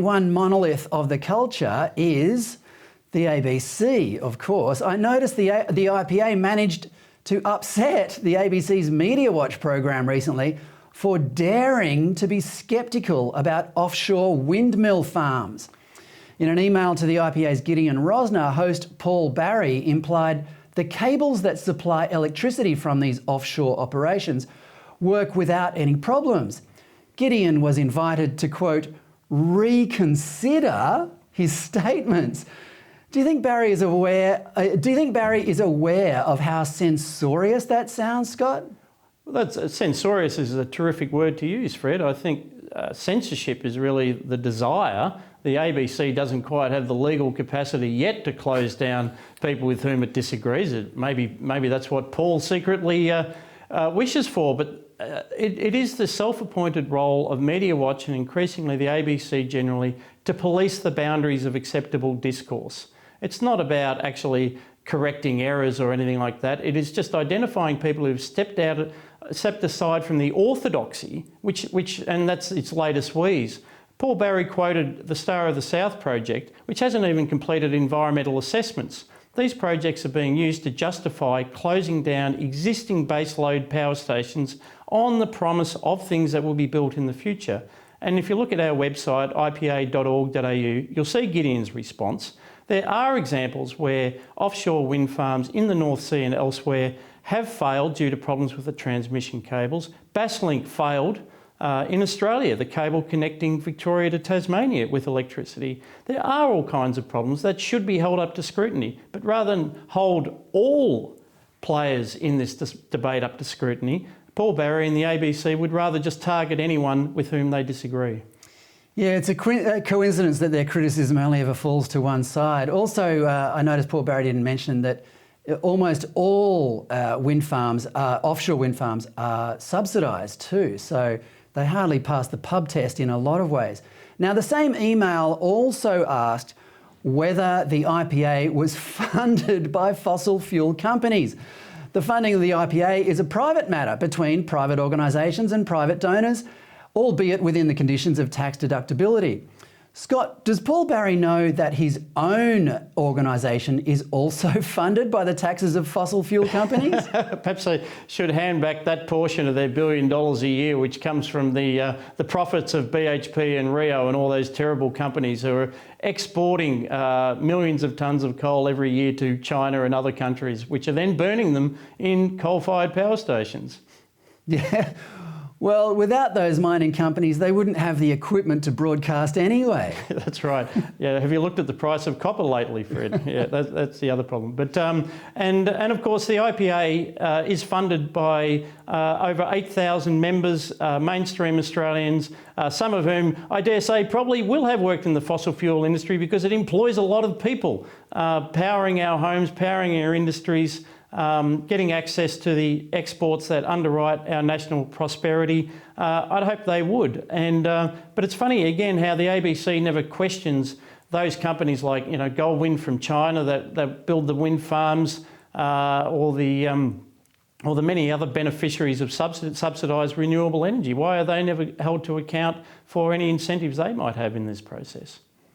One monolith of the culture is the ABC, of course. I noticed the IPA managed to upset the ABC's Media Watch program recently for daring to be sceptical about offshore windmill farms. In an email to the IPA's Gideon Rosner, host Paul Barry implied the cables that supply electricity from these offshore operations work without any problems. Gideon was invited to, quote, reconsider his statements. Do you think Barry is aware of how censorious that sounds, Scott? Well, censorious is a terrific word to use, Fred. I think censorship is really the desire. The ABC doesn't quite have the legal capacity yet to close down people with whom it disagrees. Maybe that's what Paul secretly wishes for, but it is the self-appointed role of Media Watch and increasingly the ABC generally to police the boundaries of acceptable discourse. It's not about actually correcting errors or anything like that. It is just identifying people who've stepped aside from the orthodoxy, and that's its latest wheeze. Paul Barry quoted the Star of the South project, which hasn't even completed environmental assessments. These projects are being used to justify closing down existing baseload power stations on the promise of things that will be built in the future. And if you look at our website, ipa.org.au, you'll see Gideon's response. There are examples where offshore wind farms in the North Sea and elsewhere have failed due to problems with the transmission cables. Basslink failed in Australia, the cable connecting Victoria to Tasmania with electricity. There are all kinds of problems that should be held up to scrutiny, but rather than hold all players in this debate up to scrutiny, Paul Barry and the ABC would rather just target anyone with whom they disagree. Yeah, it's a coincidence that their criticism only ever falls to one side. Also, I noticed Paul Barry didn't mention that almost all wind farms, offshore wind farms, are subsidised too. So they hardly pass the pub test in a lot of ways. Now, the same email also asked whether the IPA was funded by fossil fuel companies. The funding of the IPA is a private matter between private organisations and private donors, albeit within the conditions of tax deductibility. Scott, does Paul Barry know that his own organisation is also funded by the taxes of fossil fuel companies? Perhaps they should hand back that portion of their $1 billion a year, which comes from the profits of BHP and Rio and all those terrible companies who are exporting millions of tonnes of coal every year to China and other countries, which are then burning them in coal-fired power stations. Yeah. Well, without those mining companies, they wouldn't have the equipment to broadcast anyway. That's right. Yeah, have you looked at the price of copper lately, Fred? Yeah, that's the other problem. But and of course, the IPA is funded by over 8,000 members, mainstream Australians, some of whom, I dare say, probably will have worked in the fossil fuel industry because it employs a lot of people, powering our homes, powering our industries, getting access to the exports that underwrite our national prosperity. I'd hope they would. But it's funny, again, how the ABC never questions those companies like, Goldwind from China that build the wind farms, or the many other beneficiaries of subsidised renewable energy. Why are they never held to account for any incentives they might have in this process?